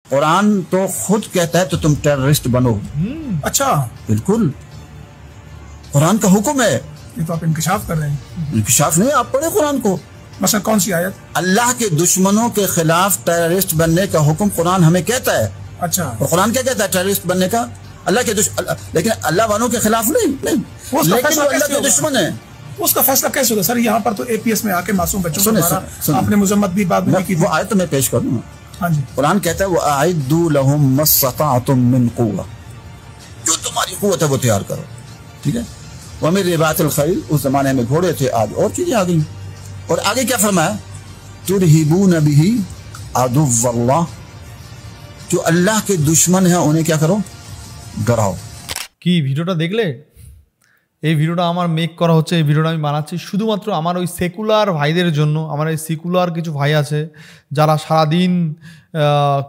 कुरान तो खुद कहता है तो तुम टेररिस्ट बनो। अच्छा, बिल्कुल, कुरान का हुक्म है। ये तो आप इंकिशाफ कर रहे हैं। इंकिशाफ नहीं, आप पढ़े कुरान को। मसलन कौन सी आयत? अल्लाह के दुश्मनों के खिलाफ टेररिस्ट बनने का हुक्म कुरान हमें कहता है। अच्छा, और कुरान क्या कहता है टेररिस्ट बनने का? अल्लाह के लेकिन अल्लाह वालों के खिलाफ नहीं, लेकिन वो अल्लाह के दुश्मन है। उसका फैसला कैसे होगा सर? यहाँ पर तो एपीएस में आके मासूम बच्चों को आपने मुजम्मत भी बाद में की। वो आयत मैं पेश करूँ। हाँ जी, कुरान कहता है वो आइदू लहुम मस्तताअतुम मिन कुव्वा, जो तुम्हारी कुव्वत है वो तैयार करो। ठीक है, वो मेरे रिबातिल खैल, उस जमाने में घोड़े थे, आज और चीजें आ गई। और आगे क्या फरमाया? तुरहिबून बिही अदुव्वल्लाह, जो अल्लाह के दुश्मन है उन्हें क्या करो? डराओ। কি ভিডিওটা দেখলে? এই ভিডিওটা আমার মেক করা হচ্ছে, এই ভিডিওটা আমি বানাচ্ছি শুধুমাত্র আমার ওই সেকুলার ভাইদের জন্য। আমার এই সেকুলার কিছু ভাই আছে যারা সারাদিন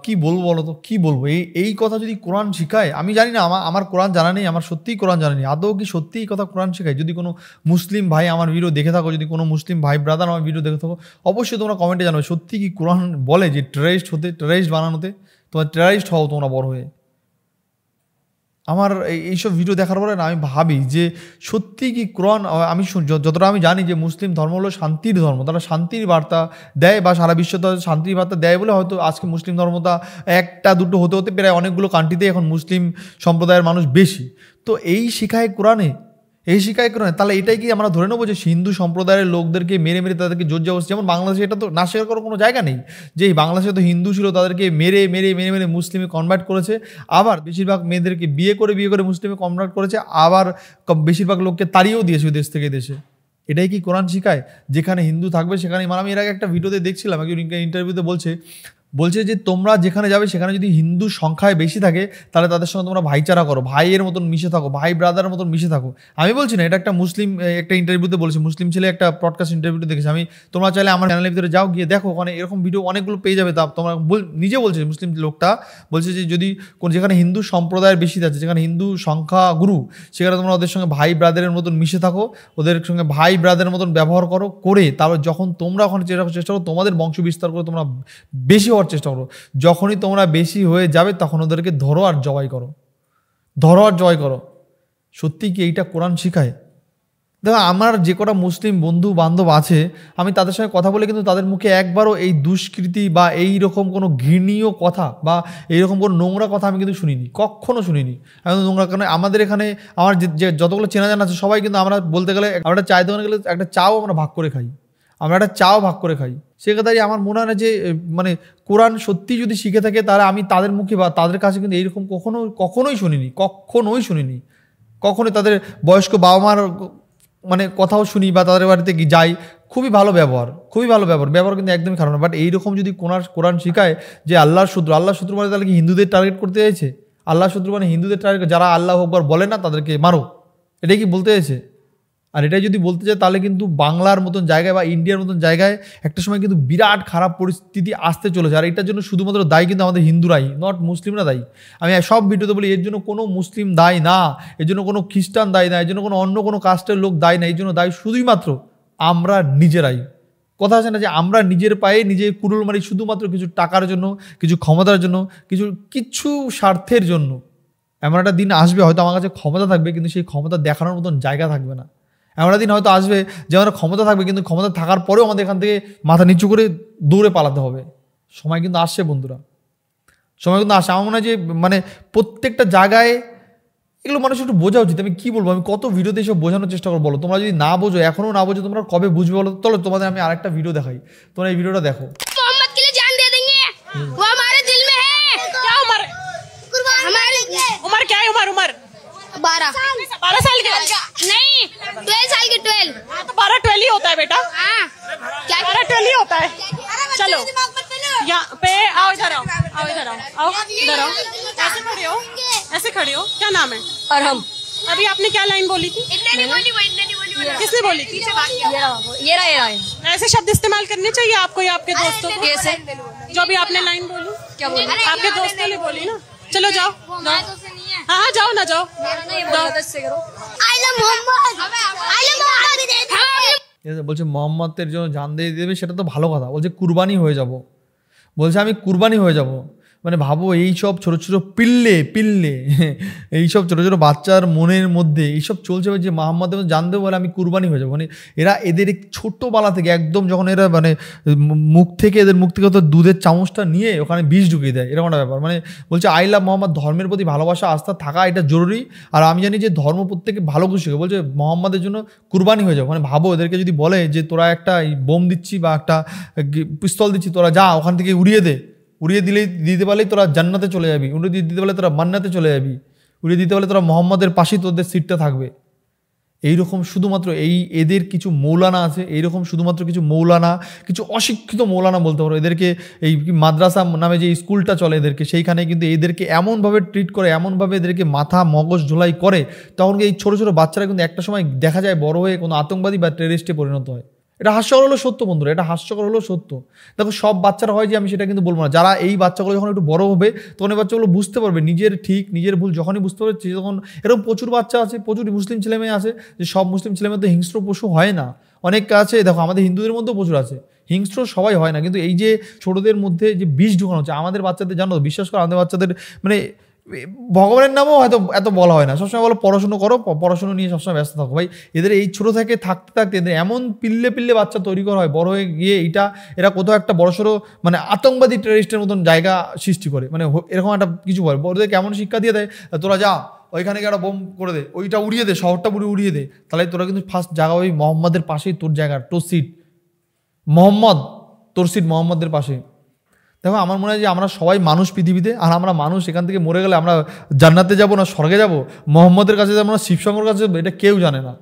কি বলবো বলো তো, কি বলবো, এই কথা যদি কোরআন শিখায়, আমি জানি না, আমার কোরআন জানা নেই, আমার সত্যিই কোরআন জানা নেই, আদৌ কি সত্যি এই কথা কোরআন শেখায়? যদি কোনো মুসলিম ভাই আমার ভিডিও দেখে থাকো, যদি কোনো মুসলিম ভাই ব্রাদার আমার ভিডিও দেখে থাকো, অবশ্যই তোমরা কমেন্টে জানাবে সত্যি কি কোরআন বলে যে টেররিস্ট বানানোতে, তোমার টেররিস্ট হও তোমরা বড় হয়ে। আমার এইসব ভিডিও দেখার পরে না আমি ভাবি যে সত্যি কি কোরআন, আমি যতটা আমি জানি যে মুসলিম ধর্ম হলো শান্তির ধর্ম, তারা শান্তির বার্তা দেয় বা সারা বিশ্ব শান্তির বার্তা দেয় বলে হয়তো আজকে মুসলিম ধর্মটা একটা দুটো হতে হতে প্রায় অনেকগুলো কান্ট্রিতে এখন মুসলিম সম্প্রদায়ের মানুষ বেশি। তো এই শিখায় কোরআনে, এই শিখায় কোরআনে, তাহলে এটাই কি আমরা ধরে নেবো যে হিন্দু সম্প্রদায়ের লোকদেরকে মেরে মেরে তাদেরকে জোর জবরদস্তি, যেমন বাংলাদেশে এটা তো না শেখার করার কোনো জায়গা নেই, যে বাংলাদেশে তো হিন্দু ছিল তাদেরকে মেরে মেরে মেরে মেরে মুসলিমে কনভার্ট করেছে, আবার বেশিরভাগ মেয়েদেরকে বিয়ে করে মুসলিমে কনভার্ট করেছে, আবার বেশিরভাগ লোককে তাড়িয়েও দিয়েছে দেশ থেকে দেশে। এটাই কি কোরআন শিখায়? যেখানে হিন্দু থাকবে সেখানে, মানে আমি এর আগে একটা ভিডিওতে দেখছিলাম, একজন ইন্টারভিউতে বলছে যে তোমরা যেখানে যাবে সেখানে যদি হিন্দু সংখ্যায় বেশি থাকে তাহলে তাদের সঙ্গে তোমরা ভাইচারা করো, ভাইয়ের মতন মিশে থাকো, ভাই ব্রাদারের মতন মিশে থাকো। আমি বলছি না, এটা একটা মুসলিম একটা ইন্টারভিউতে বলছে, মুসলিম ছেলে একটা পডকাস্ট ইন্টারভিউতে দেখেছি আমি। তোমরা চাইলে আমার চ্যানেলের ভিতরে যাও, গিয়ে দেখো, ওখানে এরকম ভিডিও অনেকগুলো পেয়ে যাবে। তা তোমরা নিজে বলছে, মুসলিম লোকটা বলছে যে যদি যেখানে হিন্দু সম্প্রদায়ের বেশি আছে, যেখানে হিন্দু সংখ্যা গুরু, সেখানে তোমরা ওদের সঙ্গে ভাই ব্রাদারের মতন মিশে থাকো, ওদের সঙ্গে ভাই ব্রাদারের মতন ব্যবহার করে তারপর যখন তোমরা ওখানে চেষ্টা করো তোমাদের বংশ বিস্তার করে তোমরা বেশি হওয়ার চেষ্টা করো, যখনই তোমরা বেশি হয়ে যাবে তখন ওদেরকে ধরো আর জবাই করো। সত্যি কি এইটা কোরআন শিখায়? দেখো, আমার যে কটা মুসলিম বন্ধু বান্ধব আছে, আমি তাদের সঙ্গে কথা বলে কিন্তু তাদের মুখে একবারও এই দুষ্কৃতি বা এই রকম কোনো ঘৃণীয় কথা বা এইরকম কোনো নোংরা কথা আমি কিন্তু শুনিনি, কখনো শুনিনি। আমি নোংরা, কারণ আমাদের এখানে আমার যে যতগুলো চেনা জানা আছে সবাই কিন্তু, আমরা বলতে গেলে আমরা চায়ের দোকানে গেলে একটা চাও আমরা ভাগ করে খাই, সেক্ষেত্রে আমার মনে হয় না যে মানে কোরআন সত্যি যদি শিখে থাকে তাহলে আমি তাদের মুখে বা তাদের কাছে কিন্তু এইরকম কখনোই শুনিনি। কখনোই তাদের বয়স্ক বাবা মার মানে কথাও শুনি বা তাদের বাড়িতে যাই, খুবই ভালো ব্যবহার কিন্তু একদমই খারাপ না। বাট এইরকম যদি কোরআন শিখায় যে আল্লাহর শত্রু মানে তাহলে কি হিন্দুদের টার্গেট করতে চাইছে? আল্লাহর শত্রু মানে হিন্দুদের টার্গেট, যারা আল্লাহ আকবার বলে না তাদেরকে মারো, এটাই কি বলতে চাইছে? আর এটাই যদি বলতে চায় তাহলে কিন্তু বাংলার মতন জায়গায় বা ইন্ডিয়ার মতন জায়গায় একটা সময় কিন্তু বিরাট খারাপ পরিস্থিতি আসতে চলেছে। আর এটার জন্য শুধুমাত্র দায়ী কিন্তু আমাদের হিন্দুরাই, নট মুসলিমরা দায়ী। আমি সব ভিডিওতে বলি এর জন্য কোনো মুসলিম দায়ী না, এর জন্য কোনো খ্রিস্টান দায়ী না, এর জন্য কোনো অন্য কোনো কাস্টের লোক দায়ী না, এর জন্য দায়ী শুধুই মাত্র আমরা নিজেরাই। কথা আছে না যে আমরা নিজের পায়ে নিজে কুড়ুল মারি শুধুমাত্র কিছু টাকার জন্য, কিছু ক্ষমতার জন্য, কিছু স্বার্থের জন্য। এমন একটা দিন আসবে হয়তো আমার কাছে ক্ষমতা থাকবে কিন্তু সেই ক্ষমতা দেখানোর মতন জায়গা থাকবে না। এমন দিন হয়তো আসবে যে আমাদের ক্ষমতা থাকবে কিন্তু ক্ষমতা থাকার পরেও আমাদের এখান থেকে মাথা নিচু করে দৌড়ে পালাতে হবে। সময় কিন্তু আসছে বন্ধুরা, সময় কিন্তু আসছে। আমার মনে হয় যে মানে প্রত্যেকটা জায়গায় এগুলো মানুষ একটু বোঝা উচিত। আমি কি বলবো, আমি কত ভিডিওতে এসব বোঝানোর চেষ্টা করবো বলো। তোমরা যদি না বোঝো, এখনও না বোঝো, তোমরা কবে বুঝবে বলো? চলো তোমাদের আমি আরেকটা ভিডিও দেখাই, তোমরা এই ভিডিওটা দেখো। उम्र 12 साल के नहीं 12 साल के 12 तो 12 ही होता है बेटा। क्या 12 ही होता है। चलो यहाँ पे आओ, इधर आओ इधर आओ ऐसे खड़े हो। क्या नाम है? अरहम। अभी आपने क्या लाइन बोली थी? किसने बोली थी? ये रहा ऐसे शब्द इस्तेमाल करने चाहिए आपको या आपके दोस्तों को? कैसे? जो भी आपने लाइन बोली, क्या बोली? आपके दोस्तों ने बोली ना। चलो जाओ, हाँ जाओ ना, जाओ বলছে মোহাম্মদের জন্য জান দিয়ে দেবে, সেটা তো ভালো কথা। বলছে কুরবানি হয়ে যাব, বলছে আমি কুরবানি হয়ে যাব। মানে ভাবো এইসব ছোটো ছোটো পিল্লে এইসব ছোটো ছোটো বাচ্চার মনের মধ্যে এইসব চলছে যে মোহাম্মদ জানতে বলে আমি কুরবানি হয়ে যাবো। মানে এরা এদের ছোট্টবেলা থেকে একদম যখন এরা মানে মুখ থেকে তো দুধের চামচটা নিয়ে ওখানে বিষ ঢুকিয়ে দেয়, এরকম একটা ব্যাপার। মানে বলছে আই লাভ মোহাম্মদ, ধর্মের প্রতি ভালোবাসা আস্থা থাকা এটা জরুরি। আর আমি জানি যে ধর্ম প্রত্যেকে ভালো কিছু শেখে, বলছে মোহাম্মদের জন্য কুরবানি হয়ে যাও। মানে ভাবো এদেরকে যদি বলে যে তোরা একটা বোম দিচ্ছি বা একটা পিস্তল দিচ্ছি, তোরা যা ওখান থেকে উড়িয়ে দিতে পারলেই তোরা জান্নাতে চলে যাবি, উড়িয়ে দিতে পারলে তোরা মান্নাতে চলে যাবি, উড়িয়ে দিতে পারলে তোরা মোহাম্মদের পাশেই তোদের সিটটা থাকবে। এইরকম শুধুমাত্র এদের কিছু মৌলানা আছে, এইরকম শুধুমাত্র কিছু মৌলানা, কিছু অশিক্ষিত মৌলানা বলতে পারো। এদেরকে এই মাদ্রাসা নামে যে স্কুলটা চলে এদেরকে, সেইখানে কিন্তু এদেরকে এমনভাবে ট্রিট করে, এমনভাবে এদেরকে মাথা মগজ ঝোলাই করে, তখন এই ছোটো ছোটো বাচ্চারা কিন্তু একটা সময় দেখা যায় বড় হয়ে কোনো আতঙ্কবাদী বা টেররিস্টে পরিণত হয়। এটা হাস্যকর হলো সত্য বন্ধুরা, এটা হাস্যকর হলো সত্য। দেখো সব বাচ্চারা হয় যে আমি সেটা কিন্তু বলবো না, যারা এই বাচ্চাগুলো যখন একটু বড় হবে তখন এই বাচ্চাগুলো বুঝতে পারবে নিজের ঠিক নিজের ভুল, যখনই বুঝতে পারবে তখন এরকম প্রচুর বাচ্চা আছে, প্রচুর মুসলিম ছেলেমেয়ে আছে, যে সব মুসলিম ছেলেমেয়ে তো হিংস্র পশু হয় না, অনেক আছে। দেখো আমাদের হিন্দুদের মধ্যেও প্রচুর আছে, হিংস্র সবাই হয় না, কিন্তু এই যে ছোটদের মধ্যে যে বিষ ঢুকানো হচ্ছে আমাদের বাচ্চাদের, জানো বিশ্বাস করো আমাদের বাচ্চাদের মানে ভগবানের নামও হয়তো এত বলা হয় না, সবসময় বলো পড়াশুনো করো, পড়াশুনো নিয়ে সবসময় ব্যস্ত থাকো। ভাই এদের এই ছোটো থেকে থাকতে এদের এমন পিল্লে বাচ্চা তৈরি করা হয়, বড় হয়ে গিয়ে এরা কোথাও একটা বড়সড় মানে আতঙ্কবাদী টেররিস্টের মতন জায়গা সৃষ্টি করে, মানে এরকম একটা কিছু বলে। বড়দের কেমন শিক্ষা দিয়ে দেয়, তোরা যা ওইখানে গিয়ে একটা বোম করে দে, ওইটা উড়িয়ে দে, শহরটা পুরো উড়িয়ে দে, তাহলে তোরা কিন্তু ফার্স্ট জায়গা ওই মোহাম্মদের পাশেই তোর জায়গা, তোর সিট তোর সিট মোহাম্মদের পাশে। দেখো আমার মনে হয় যে আমরা সবাই মানুষ পৃথিবীতে, আর আমরা মানুষ, এখান থেকে মরে গেলে আমরা জান্নাতে যাব না স্বর্গে যাব, মোহাম্মদের কাছে যাবো না শিবশঙ্কর কাছে যাবো, এটা কেউ জানে না,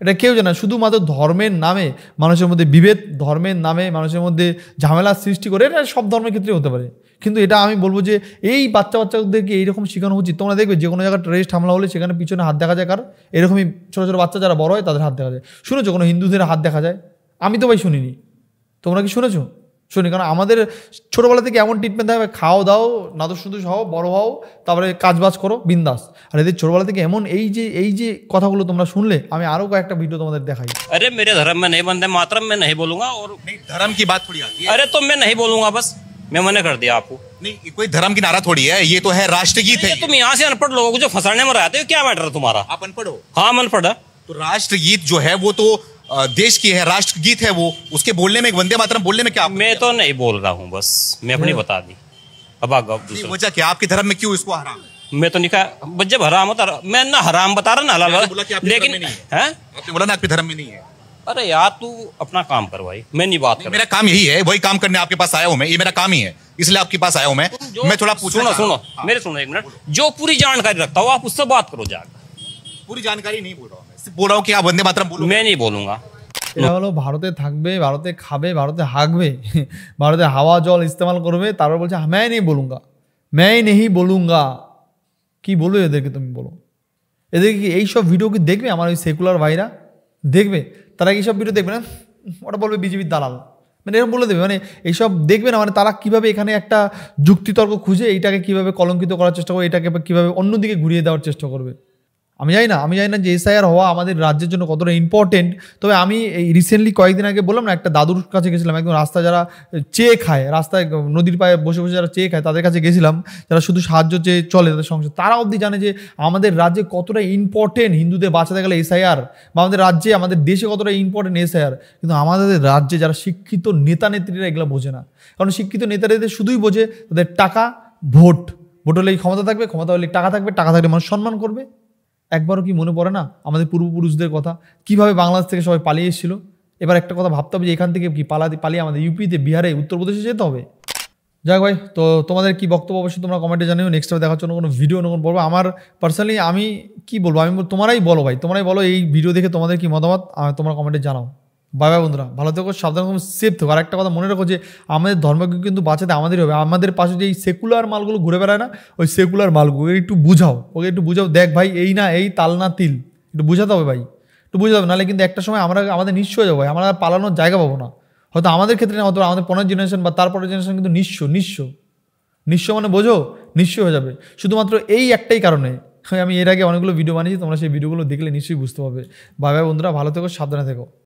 এটা কেউ জানে না। শুধুমাত্র ধর্মের নামে মানুষের মধ্যে বিভেদ, ধর্মের নামে মানুষের মধ্যে ঝামেলার সৃষ্টি করে, এটা সব ধর্মের ক্ষেত্রে হতে পারে। কিন্তু এটা আমি বলবো যে এই বাচ্চাদেরকে এইরকম শেখানো উচিত। তোমরা দেখবে যে কোনো জায়গায় টেররিস্ট হামলা হলে সেখানে পিছনে হাত দেখা যায় কার, এরকমই ছোটো ছোটো বাচ্চা যারা বড় হয় তাদের হাত দেখা যায়। শুনেছো কোনো হিন্দুদের হাত দেখা যায়? আমি তো ভাই শুনিনি, তোমরা কি শুনেছো? শুনি, কারণ আমাদের ছোটোবেলা থেকে এমন ট্রিটমেন্ট দেয়, খাও দাও নাদুস নুদুস হও, বড় হও, তারপরে কাজবাজ করো বিন্দাস। আর এদের ছোটবেলা থেকে এমন এই যে কথাগুলো তোমরা শুনলে, আমি আরো কয়েকটা ভিডিও তোমাদের দেখাই। अरे मेरे धर्म में नहीं, वंदे मातरम में नहीं बोलूंगा, और नहीं धर्म की बात थोड़ी आती है। अरे तो मैं नहीं बोलूंगा, बस मैं मना कर दिया आपको। नहीं कोई धर्म की नारा थोड़ी है, ये तो है राष्ट्रगीत है। तुम यहाँ से अनपढ़ लोगों को जो फंसाने में रहते हो, क्या मैटर तुम्हारा? आप अनपढ़ हो? हाँ मैं अनपढ़। तो राष्ट्रगीत जो है वो तो देश की है, राष्ट्रगीत है वो, उसके बोलने में वंदे मातरम बोलने में क्या? मैं तो नहीं बोल रहा हूँ, बस मैं अपनी बता दी। अब आगे दूसरा वजह क्या आपके धर्म में क्यों इसको हराम है? मैं तो नहीं कहा, जब हराम होता, मैं ना हराम बता रहा ना हलाल, लेकिन है आपने बोला ना आपके धर्म में नहीं है। अरे यार तू अपना काम कर भाई, मैं नहीं बात कर। मेरा काम यही है, वही काम करने आपके पास आया हूँ मैं, ये मेरा काम ही है, इसलिए आपके पास आया हूँ मैं थोड़ा सुनो मेरे सुनो एक मिनट, जो पूरी जानकारी रखता हो आप उससे बात करो जाकर। पूरी जानकारी नहीं बोल रहा हूँ, मैं बोल रहा हूँ कि आप वंदे मातरम बोलो। मैं नहीं बोलूंगा। এটা হলো ভারতে থাকবে, ভারতে খাবে, ভারতে হাঁকবে, ভারতে হাওয়া জল ইস্তেমাল করবে, তারপর বলছে मैं नहीं बोलूंगा। কি বলবে এদেরকে? তুমি বলো এদেরকে কি এইসব ভিডিও কি দেখবে? আমার ওই সেকুলার ভাইরা দেখবে? তারা কি সব ভিডিও দেখবে না? ওটা বলবে বিজেপির দালাল, মানে এরকম বলে দেবে। মানে এইসব দেখবে না, মানে তারা কীভাবে এখানে একটা যুক্তিতর্ক খুঁজে এইটাকে কীভাবে কলঙ্কিত করার চেষ্টা করবে, এটাকে কীভাবে অন্যদিকে ঘুরিয়ে দেওয়ার চেষ্টা করবে। আমি জানি না যে এসআইআর হওয়া আমাদের রাজ্যের জন্য কতটা ইম্পর্টেন্ট। তবে আমি এই রিসেন্টলি কয়েকদিন আগে বললাম না, একটা দাদুর কাছে গেছিলাম, একদম রাস্তায় যারা চেয়ে খায়, রাস্তায় নদীর পায়ে বসে বসে যারা চেয়ে খায় তাদের কাছে গেছিলাম, যারা শুধু সাহায্য চেয়ে চলে তাদের সংসার, তারা অবধি জানে যে আমাদের রাজ্যে কতটা ইম্পর্টেন্ট হিন্দুদের বাঁচাতে গেলে এসআইআর, বা আমাদের রাজ্যে আমাদের দেশে কতটা ইম্পর্টেন্ট এসআইআর। কিন্তু আমাদের রাজ্যে যারা শিক্ষিত নেতা নেত্রীরা এগুলো বোঝে না, কারণ শিক্ষিত নেতাদের শুধুই বোঝে তাদের টাকা, ভোট হলেই ক্ষমতা থাকবে, ক্ষমতা হলেই টাকা থাকবে, টাকা থাকলে মানুষ সম্মান করবে। একবারও কি মনে পড়ে না আমাদের পূর্বপুরুষদের কথা, কিভাবে বাংলাদেশ থেকে সবাই পালিয়ে এসেছিল? এবার একটা কথা ভাবতে হবে যে এখান থেকে কি পালিয়ে আমাদের ইউপিতে, বিহারে, উত্তরপ্রদেশে যেতে হবে। যাক ভাই, তো তোমাদের কি বক্তব্য অবশ্যই তোমরা কমেন্টে জানিও। নেক্সট টাইম দেখার জন্য কোনো ভিডিও নতুন বলবো। আমার পার্সোনালি আমি কি বলবো, তোমরাই বলো ভাই, তোমরাই বলো এই ভিডিও দেখে তোমাদের কি মতামত, তোমরা কমেন্টে জানাও। বাই বাই বন্ধুরা, ভালো থেকো, সাবধান, সেফ থেকো। আর একটা কথা মনে রাখো যে আমাদের ধর্মকে কিন্তু বাঁচাতে আমাদেরই হবে। আমাদের পাশে যে এই সেকুলার মালগুলো ঘুরে বেড়ায় না, ওই সেকুলার মালগুলো একটু বুঝাও, ওকে একটু বুঝাও, দেখ ভাই এই না এই, তাল না তিল, একটু বুঝাতে হবে ভাই, একটু বুঝাতে হবে। নাহলে কিন্তু একটা সময় আমাদের নিঃস্ব হয়ে যাবো ভাই, আমরা পালানোর জায়গা পাবো না। হয়তো আমাদের ক্ষেত্রে না, হয়তো আমাদের 15 জেনারেশন বা তারপরের জেনারেশন কিন্তু নিঃস্ব মানে বোঝো, নিঃস্ব হয়ে যাবে শুধুমাত্র এই একটাই কারণে। আমি এর আগে অনেকগুলো ভিডিও বানিয়েছি, তোমরা সেই ভিডিওগুলো দেখলে নিশ্চয়ই বুঝতে পারবে। বাই বাই বন্ধুরা, ভালো থেকো, সাবধানে থেকো।